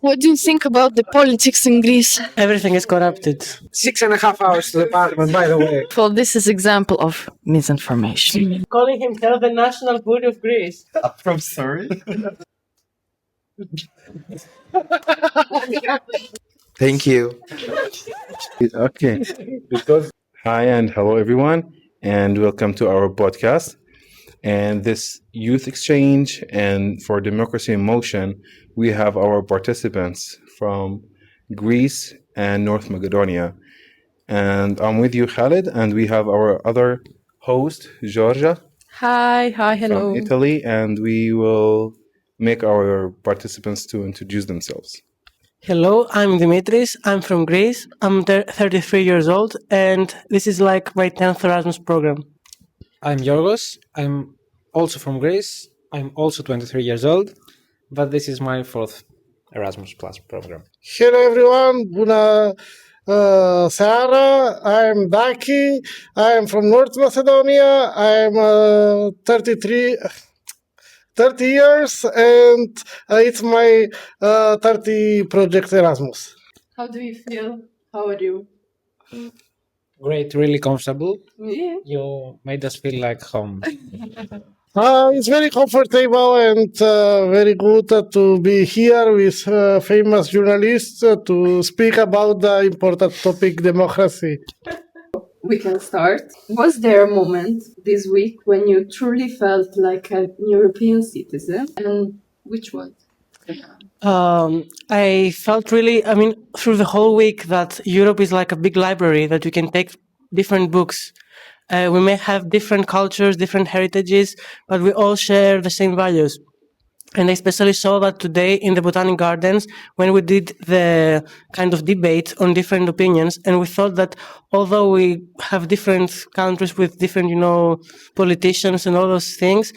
What do you think about the politics in Greece? Everything is corrupted. 6.5 hours to the parliament, by the way. Well, this is example of misinformation. Calling himself the national good of Greece. I'm sorry. Thank you. Okay. Hi and hello, everyone, and welcome to our podcast. And this youth exchange and for democracy in motion, we have our participants from Greece and North Macedonia. And I'm with you, Khaled, and we have our other host, Giorgia, Hi, hello. from Italy, and we will make our participants to introduce themselves. Hello, I'm Dimitris. I'm from Greece. I'm 33 years old, and this is like my 10th Erasmus program. I'm Yorgos. I'm also from Greece. I'm also 23 years old, but this is my fourth Erasmus Plus program. Hello everyone, Bună seara. I'm Daki. I'm from North Macedonia. I'm 30 years, and it's my 30 project Erasmus. How do you feel? How are you? Great, really comfortable. Yeah. You made us feel like home. It's very comfortable and very good to be here with famous journalists to speak about the important topic, democracy. We can start. Was there a moment this week when you truly felt like an European citizen? And which one? I felt really, through the whole week that Europe is like a big library that you can take different books. We may have different cultures, different heritages, but we all share the same values. And I especially saw that today in the Botanic Gardens when we did the kind of debate on different opinions. And we thought that although we have different countries with different, politicians and all those things,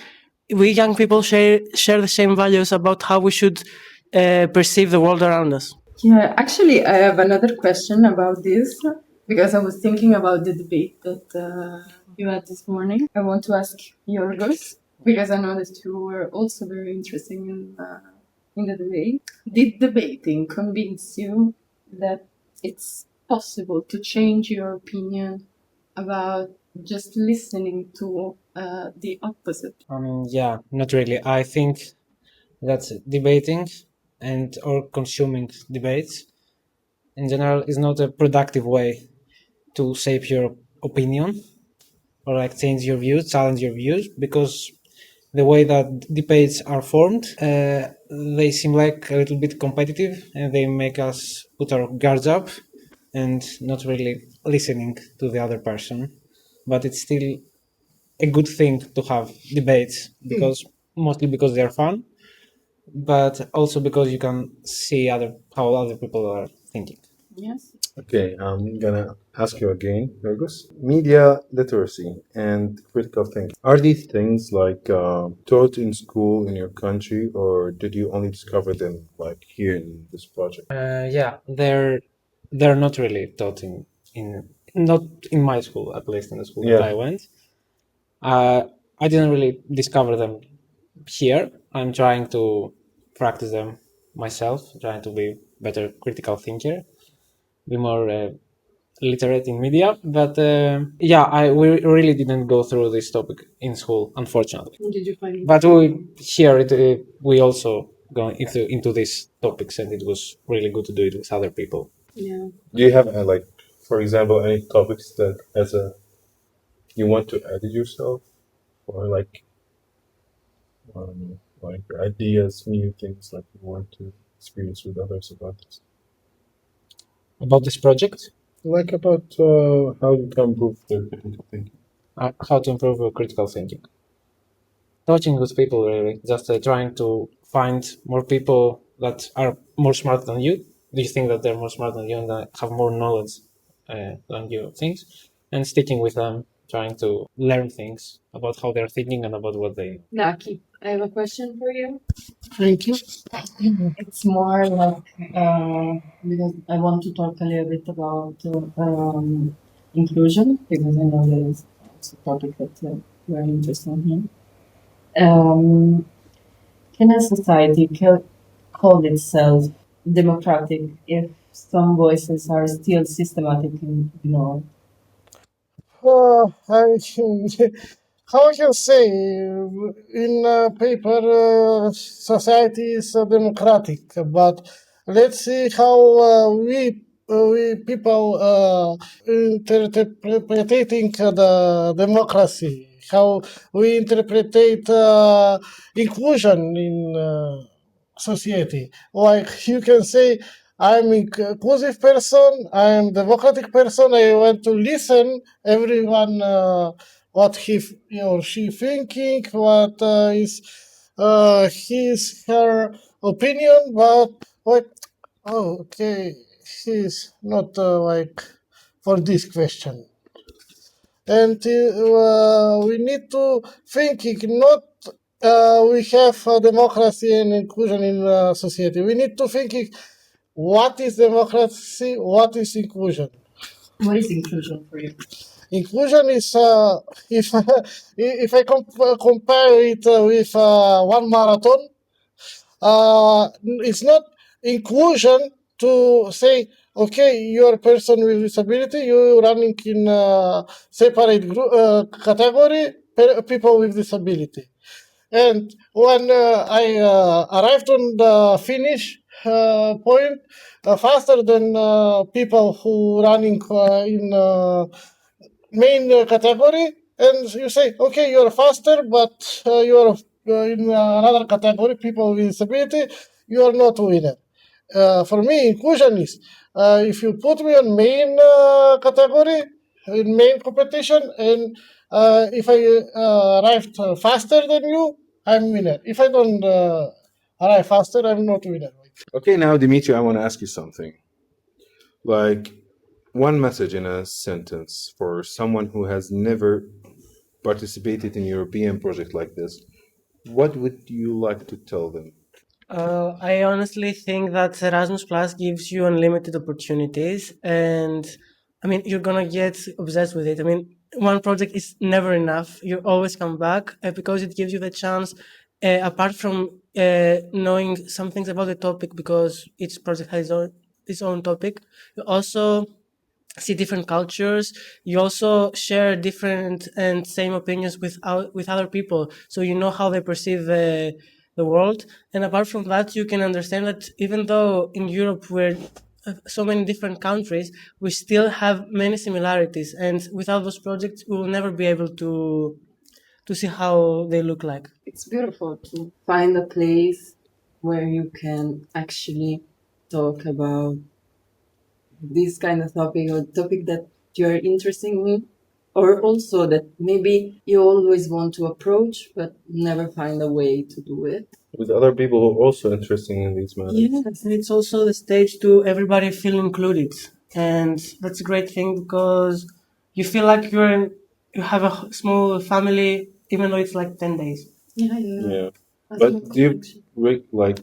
we young people share the same values about how we should perceive the world around us. Yeah, actually, I have another question about this because I was thinking about the debate that you had this morning. I want to ask Yorgos, because I know that you were also very interested in the debate. Did debating convince you that it's possible to change your opinion about just listening to the opposite? Yeah, not really. I think that debating and or consuming debates in general is not a productive way to shape your opinion or like change your views, challenge your views, because the way that debates are formed, they seem like a little bit competitive and they make us put our guards up and not really listening to the other person. But it's still a good thing to have debates because mostly because they're fun, but also because you can see how other people are thinking. Yes. Okay, I'm gonna ask you again, Yorgos. Media literacy and critical thinking. Are these things like taught in school in your country, or did you only discover them like here in this project? Yeah, they're not really taught not in my school, at least in the school that I went. I didn't really discover them here. I'm trying to practice them myself, trying to be better critical thinker, be more literate in media. But we really didn't go through this topic in school, unfortunately. Did you find it? But we also go into these topics, and it was really good to do it with other people. Yeah. Do you have for example, any topics that you want to edit yourself, or like ideas, new things like you want to experience with others about this? About this project? Like about how you can improve their critical thinking. How to improve your critical thinking. Talking with people, really. Just trying to find more people that are more smart than you. Do you think that they're more smart than you and that have more knowledge than you things? And sticking with them, trying to learn things about how they're thinking and about what they know. Naki, I have a question for you. Thank you. It's more like because I want to talk a little bit about inclusion, because I know that it's a topic that you are interested in. Can a society call itself democratic if some voices are still systematically ignored? How I can say, in paper, society is democratic, but let's see how we people interpreting the democracy, how we interpret inclusion in society. Like you can say, I'm inclusive person, I'm democratic person. I want to listen everyone what he or she thinking, what is his her opinion. But what? Oh, okay, he's not like for this question, and we need to thinking not we have democracy and inclusion in society. We need to thinking what is democracy, what is inclusion. What is inclusion for you? Inclusion is if if I compare it with one marathon, it's not inclusion to say, okay, you're a person with disability, you're running in a separate group, category, people with disability. And when I arrived on the finish point, faster than people who running in main category, and you say, okay, you're faster, but you're in another category, people with disability, you are not winner. For me, inclusion is if you put me on main category, in main competition, and if I arrived faster than you, I'm winner. If I don't arrive faster, I'm not winner. Okay, now Dimitri, I want to ask you something. Like one message in a sentence for someone who has never participated in a European project like this. What would you like to tell them? I honestly think that Erasmus Plus gives you unlimited opportunities, and I mean, you're gonna get obsessed with it. I mean, one project is never enough. You always come back because it gives you the chance, apart from knowing some things about the topic, because each project has its own topic. You also see different cultures. You also share different and same opinions with other people, so you know how they perceive the world. And apart from that, you can understand that even though in Europe we're so many different countries, we still have many similarities, and without those projects we will never be able to see how they look like. It's beautiful to find a place where you can actually talk about this kind of topic or topic that you're interested in, or also that maybe you always want to approach but never find a way to do it. With other people who are also interested in these matters. Yes, and it's also the stage to everybody feel included, and that's a great thing because you feel like you have a small family, even though it's like 10 days. Yeah. But do you like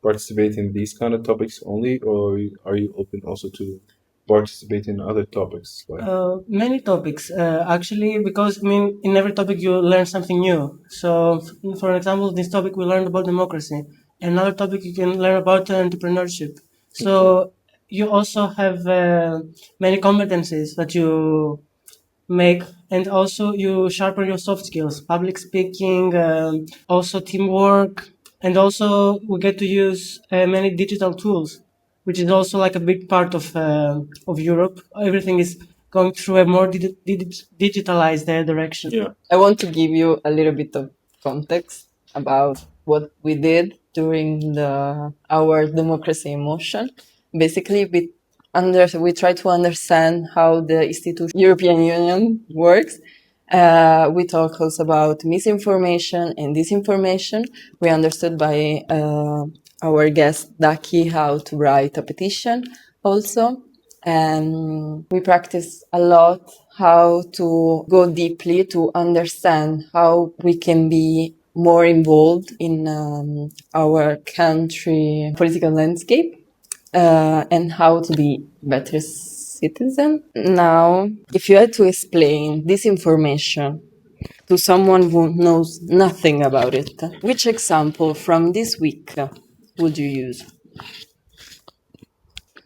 participate in these kind of topics only, or are you open also to participate in other topics? Like Many topics, actually, because I mean, in every topic you learn something new. So, for example, this topic we learned about democracy. Another topic you can learn about entrepreneurship. So, you also have many competencies that you make, and also you sharpen your soft skills, public speaking, also teamwork, and also we get to use many digital tools, which is also like a big part of Europe. Everything is going through a more digitalized direction. yeah. I want to give you a little bit of context about what we did during our democracy in motion. Basically, we try to understand how the institution European Union works. We talk also about misinformation and disinformation. We understood by our guest Daki how to write a petition also. And we practice a lot how to go deeply to understand how we can be more involved in our country political landscape and how to be better citizen. Now, if you had to explain this information to someone who knows nothing about it, which example from this week would you use?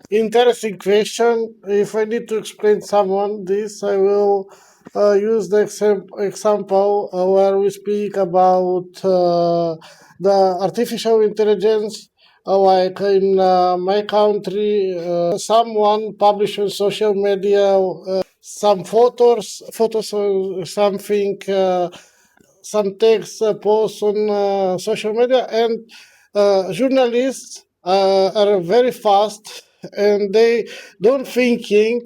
Interesting question. If I need to explain someone this, I will use the example where we speak about the artificial intelligence. Like in my country, someone published on social media some photos or something, some text posts on social media, and journalists are very fast and they don't thinking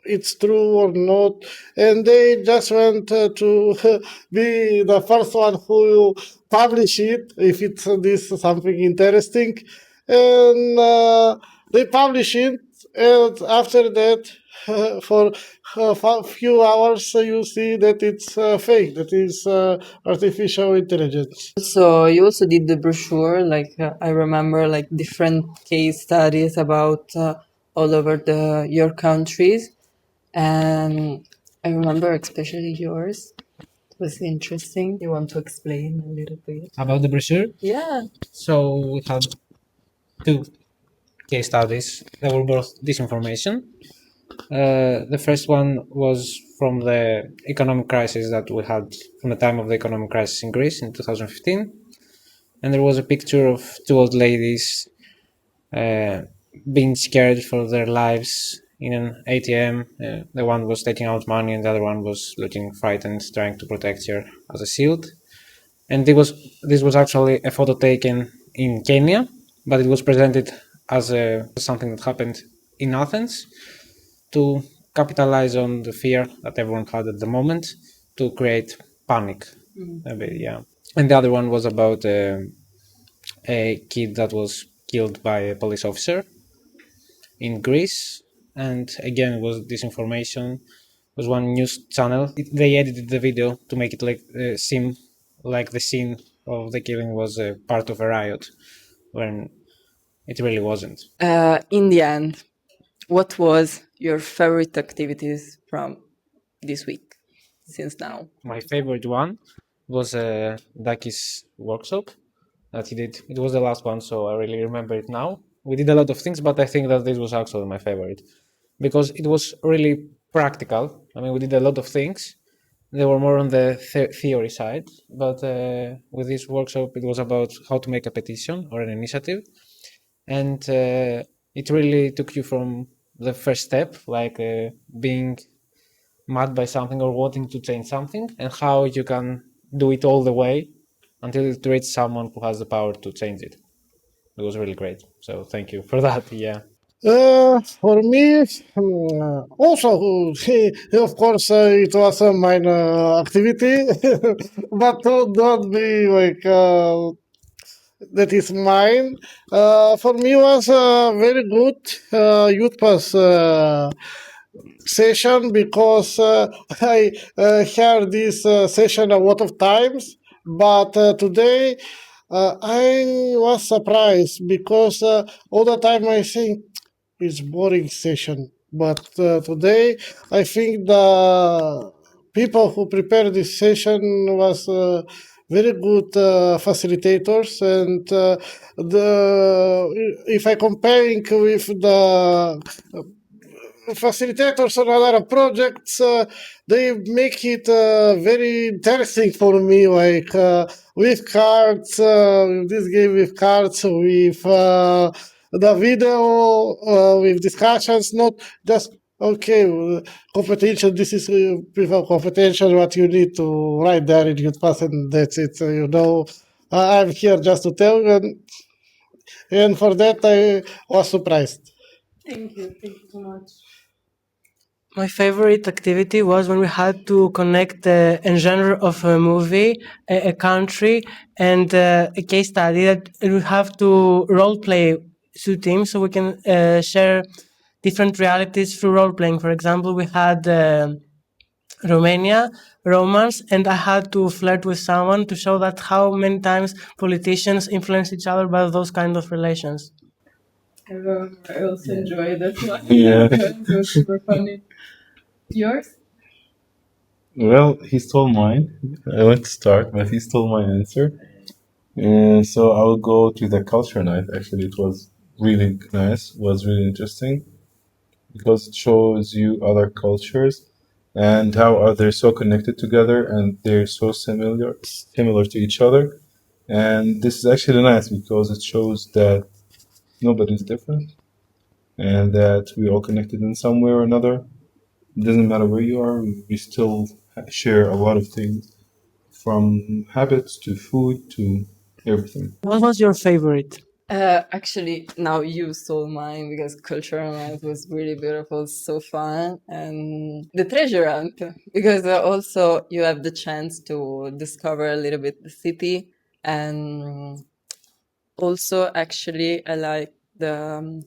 it's true or not, and they just want to be the first one who publish it if it's this something interesting, and they publish it, and after that for a few hours you see that it's fake, that is artificial intelligence. So you also did the brochure, like I remember, like different case studies about all over your countries, and I remember especially yours. It was interesting. You want to explain a little bit? About the brochure, Yeah. so we had two case studies that were both disinformation. The first one was from the economic crisis that we had from the time of the economic crisis in Greece in 2015, and there was a picture of two old ladies uh, being scared for their lives in an ATM. The one was taking out money, and the other one was looking frightened, trying to protect her as a shield. And this was actually a photo taken in Kenya, but it was presented as something that happened in Athens to capitalize on the fear that everyone had at the moment to create panic. A bit, yeah. And the other one was about a kid that was killed by a police officer in Greece, and again it was disinformation. It was one news channel. They edited the video to make it like seem like the scene of the killing was a part of a riot, when it really wasn't. In the end, what was your favorite activities from this week since now? My favorite one was Daki's workshop that he did. It was the last one, so I really remember it now. We did a lot of things, but I think that this was actually my favorite because it was really practical. I mean, we did a lot of things. They were more on the theory side, but with this workshop, it was about how to make a petition or an initiative, and it really took you from the first step, like being mad by something or wanting to change something, and how you can do it all the way until it reaches someone who has the power to change it. It was really great. So thank you for that. Yeah. For me, also, of course, it was a minor activity, but don't be like that is mine. For me, was a very good youth pass session because I heard this session a lot of times, but today I was surprised because all the time I think it's boring session, but today I think the people who prepared this session was very good facilitators, and the if I comparing with the facilitators on other projects, they make it very interesting for me, like with cards, with this game with cards, with the video, with discussions, not just okay, competition. This is people competition. What you need to write there in your pass, and that's it. I'm here just to tell you, and for that I was surprised. Thank you. Thank you so much. My favorite activity was when we had to connect a genre of a movie, a country, and a case study that we have to role play two teams so we can share different realities through role playing. For example, we had Romania romance, and I had to flirt with someone to show that how many times politicians influence each other by those kind of relations. I remember. I also enjoyed that one. Yeah. It was super funny. Yours? Well, he stole mine. I went to start, but he stole my answer. So I'll go to the culture night. Actually, it was really nice, was really interesting because it shows you other cultures and how are they so connected together and they're so similar to each other. And this is actually nice because it shows that nobody's different and that we're all connected in some way or another. It doesn't matter where you are, we still share a lot of things from habits to food to everything. What was your favorite? Actually, now you stole mine because cultural night was really beautiful, so fun, and the treasure hunt because also you have the chance to discover a little bit the city, and also actually I like the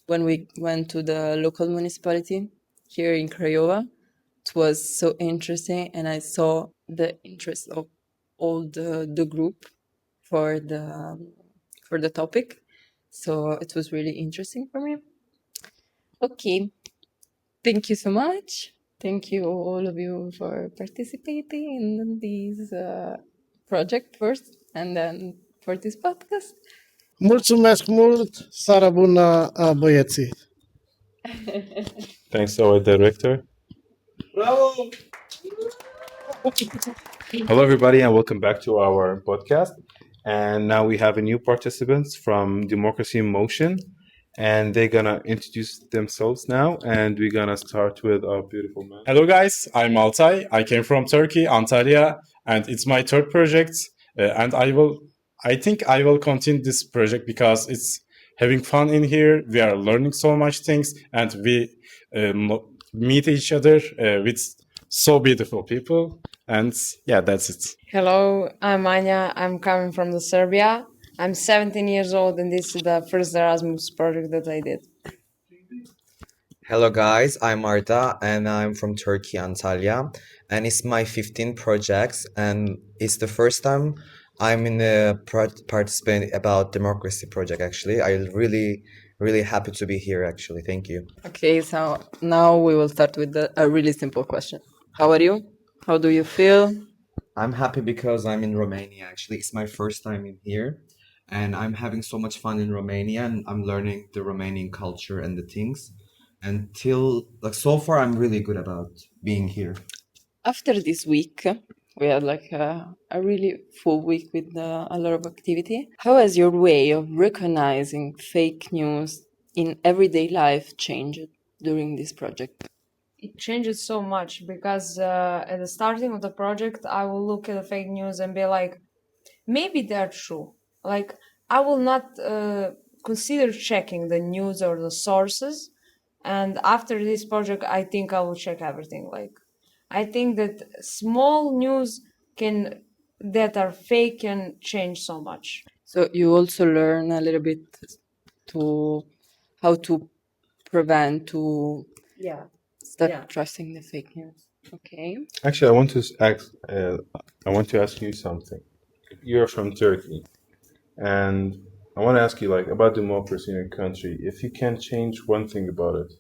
when we went to the local municipality here in Craiova. It was so interesting, and I saw the interest of all the group for the topic. So it was really interesting for me. Okay, thank you so much. Thank you all of you for participating in this project first, and then for this podcast. Mulțumesc mult, seara bună, băieții! Thanks to our director. Bravo! Hello, everybody, and welcome back to our podcast. And now we have a new participants from Democracy in Motion, and they're gonna introduce themselves now. And we're gonna start with our beautiful man. Hello guys, I'm Altay. I came from Turkey, Antalya, and it's my third project. And I think I will continue this project because it's having fun in here. We are learning so much things, and we meet each other with so beautiful people. And yeah, that's it. Hello, I'm Anya. I'm coming from the Serbia. I'm 17 years old, and this is the first Erasmus project that I did. Hello guys, I'm Arda and I'm from Turkey, Antalya, and it's my 15th project and it's the first time I'm in a participant about democracy project actually. I'm really happy to be here actually. Thank you. Okay, so now we will start with a really simple question. How are you? How do you feel? I'm happy because I'm in Romania actually. It's my first time in here and I'm having so much fun in Romania and I'm learning the Romanian culture and the things. Until like so far I'm really good about being here. After this week, we had like a really full week with a lot of activity. How has your way of recognizing fake news in everyday life changed during this project? It changes so much because at the starting of the project, I will look at the fake news and be like, maybe they're true. Like, I will not consider checking the news or the sources. And after this project, I think I will check everything. Like, I think that small news that are fake can change so much. So you also learn a little bit to how to prevent to Yeah. start trusting the fake news. Okay. Actually, I want to ask you something. You're from Turkey, and I want to ask you like about democracy in your country. If you can change one thing about it,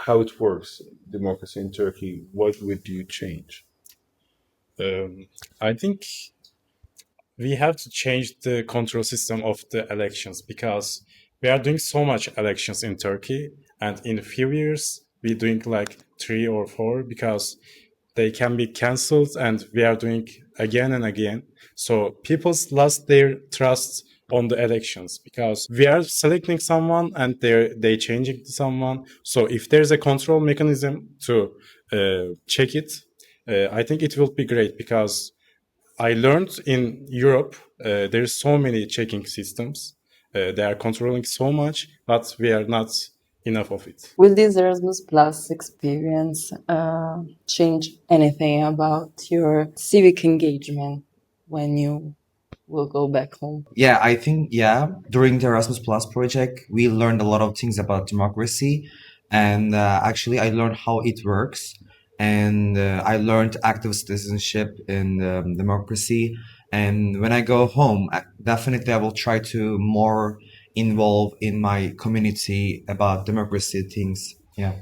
how it works, democracy in Turkey, what would you change? I think we have to change the control system of the elections because we are doing so much elections in Turkey, and in a few years we're doing like 3 or 4 because they can be cancelled, and we are doing again and again. So people's lost their trust on the elections because we are selecting someone and they changing to someone. So if there's a control mechanism to check it, I think it will be great because I learned in Europe there's so many checking systems. They are controlling so much, but we are not enough of it. Will this Erasmus Plus experience change anything about your civic engagement when you will go back home? Yeah, I think during the Erasmus Plus project we learned a lot of things about democracy and actually I learned how it works and I learned active citizenship in democracy and when I go home definitely I will try to more involve in my community about democracy things. Yeah.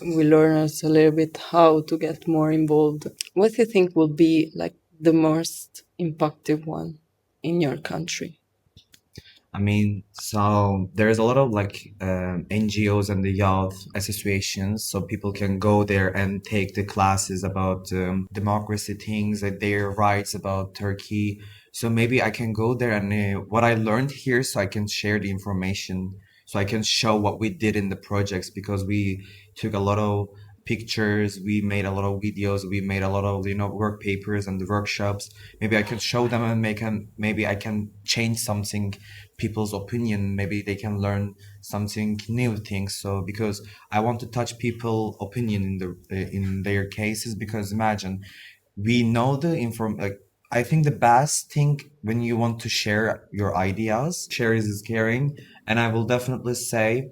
We learn also a little bit how to get more involved. What do you think will be like the most impactful one in your country? I mean, so there's a lot of like NGOs and the youth associations, so people can go there and take the classes about democracy things, like their rights about Turkey. So maybe I can go there and what I learned here, so I can share the information, so I can show what we did in the projects, because we took a lot of pictures, we made a lot of videos, we made a lot of work papers and the workshops. Maybe I can show them and maybe I can change something, people's opinion. Maybe they can learn something new things. So because I want to touch people opinion in their cases, because imagine we know the inform like I think the best thing when you want to share your ideas, share is caring. And I will definitely say,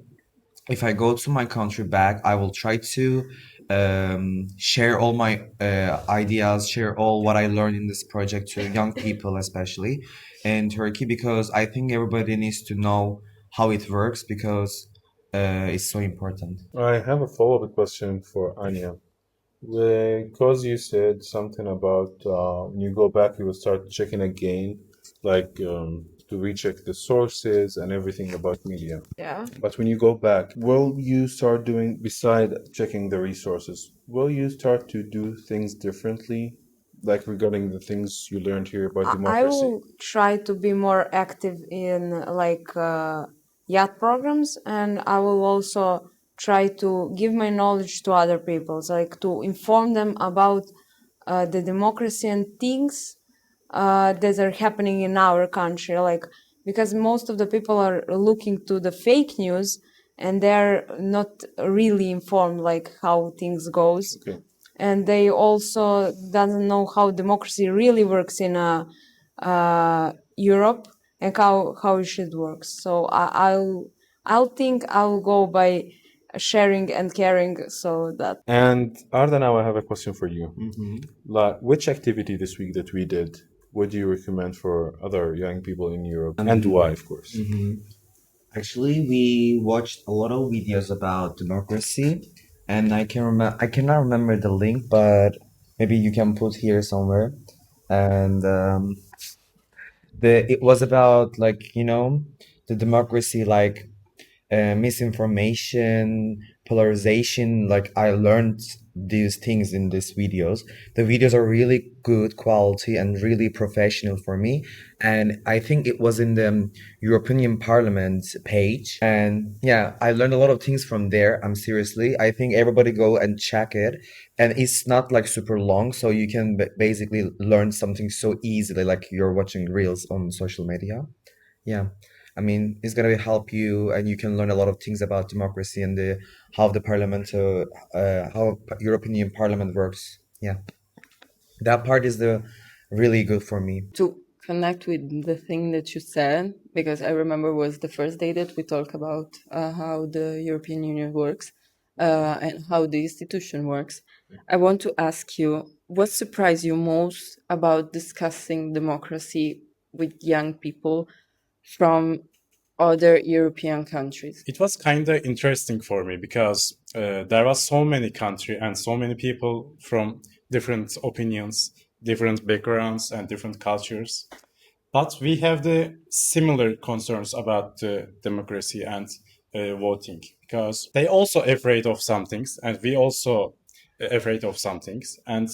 if I go to my country back, I will try to share all my ideas, share all what I learned in this project to young people, especially in Turkey, because I think everybody needs to know how it works, because it's so important. I have a follow-up question for Anya. Because you said something about when you go back, you will start checking again, like to recheck the sources and everything about media. Yeah. But when you go back, will you start doing, beside checking the resources, will you start to do things differently, like regarding the things you learned here about I democracy? will try to be more active in like yacht programs, and I will also try to give my knowledge to other people, so, like to inform them about the democracy and things that are happening in our country, like because most of the people are looking to the fake news and they're not really informed like how things goes. Okay. And they also doesn't know how democracy really works in Europe, and how it should work. So I'll think I'll go by sharing and caring, so that. And Arda, now I have a question for you. Mm-hmm. Like, which activity this week that we did would you recommend for other young people in Europe, and why, of course? Mm-hmm. Actually, we watched a lot of videos about democracy, and I cannot remember the link, but maybe you can put here somewhere. And it was about like the democracy, like misinformation, polarization. Like I learned these things in these videos. The videos are really good quality and really professional for me. And I think it was in the European Parliament page. And yeah, I learned a lot of things from there. I'm seriously. I think everybody go and check it. And it's not like super long, so you can basically learn something so easily, like you're watching reels on social media. Yeah. I mean, it's gonna help you, and you can learn a lot of things about democracy and the how the parliament, how European Parliament works. Yeah, that part is the really good for me. To connect with the thing that you said, because I remember it was the first day that we talked about how the European Union works and how the institution works. I want to ask you, what surprised you most about discussing democracy with young people from other European countries? It was kind of interesting for me because there was so many country and so many people from different opinions, different backgrounds, and different cultures. But we have the similar concerns about democracy and voting, because they also afraid of some things, and we also afraid of some things, and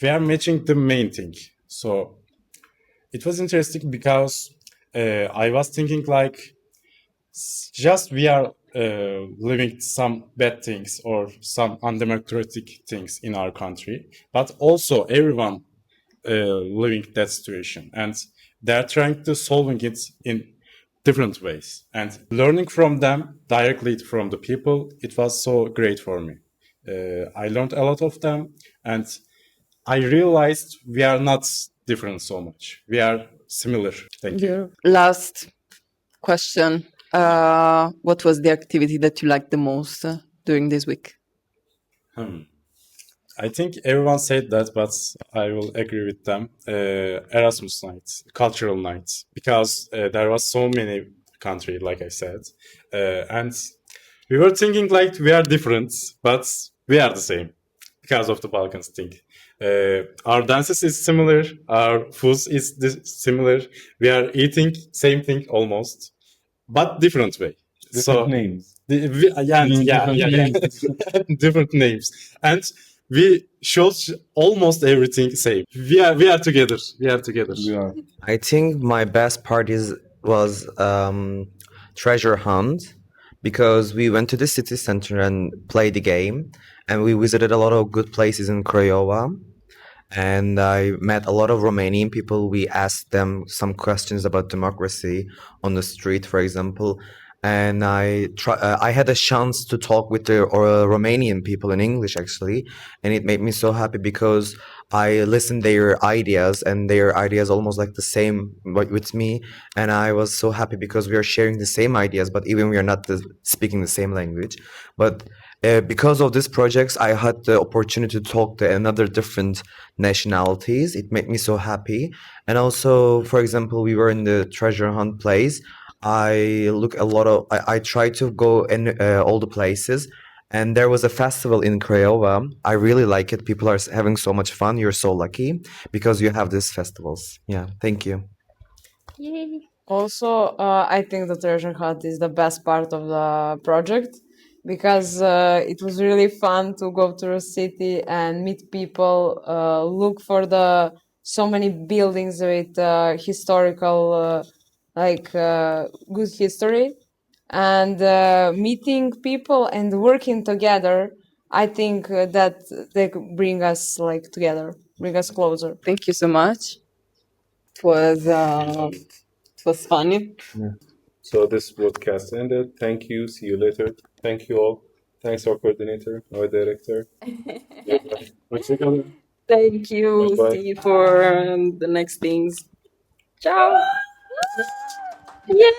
we are matching the main thing. So it was interesting because I was thinking like just we are living some bad things or some undemocratic things in our country, but also everyone living that situation, and they're trying to solving it in different ways, and learning from them directly from the people, it was so great for me. I learned a lot of them, and I realized we are not different so much, we are similar. Thank you. Last question. What was the activity that you liked the most during this week? I think everyone said that, but I will agree with them. Erasmus nights, cultural nights, because there was so many country, like I said, and we were thinking like we are different, but we are the same because of the Balkans thing. Our dances is similar. Our food is similar. We are eating same thing almost, but different way. Different names. Different names, and we show almost everything same. We are together. We are together. We are. I think my best part was treasure hunt because we went to the city center and played the game, and we visited a lot of good places in Craiova. And I met a lot of Romanian people. We asked them some questions about democracy on the street, for example. And I had a chance to talk with the Romanian people in English, actually, and it made me so happy because I listened their ideas, and their ideas almost like the same with me, and I was so happy because we are sharing the same ideas, but even we are not speaking the same language. But because of these projects, I had the opportunity to talk to another different nationalities. It made me so happy. And also, for example, we were in the treasure hunt place. I try to go in all the places. And there was a festival in Craiova. I really like it. People are having so much fun. You're so lucky because you have these festivals. Yeah, thank you. Yay. Also, I think the treasure hunt is the best part of the project because it was really fun to go to a city and meet people, look for the so many buildings with historical, good history, and meeting people and working together. I think that they could bring us together, bring us closer. Thank you so much. It was funny. So this broadcast ended. Thank you. See you later. Thank you all. Thanks our coordinator, our director. Thank you. Bye-bye. See you for the next things. Ciao. Yay!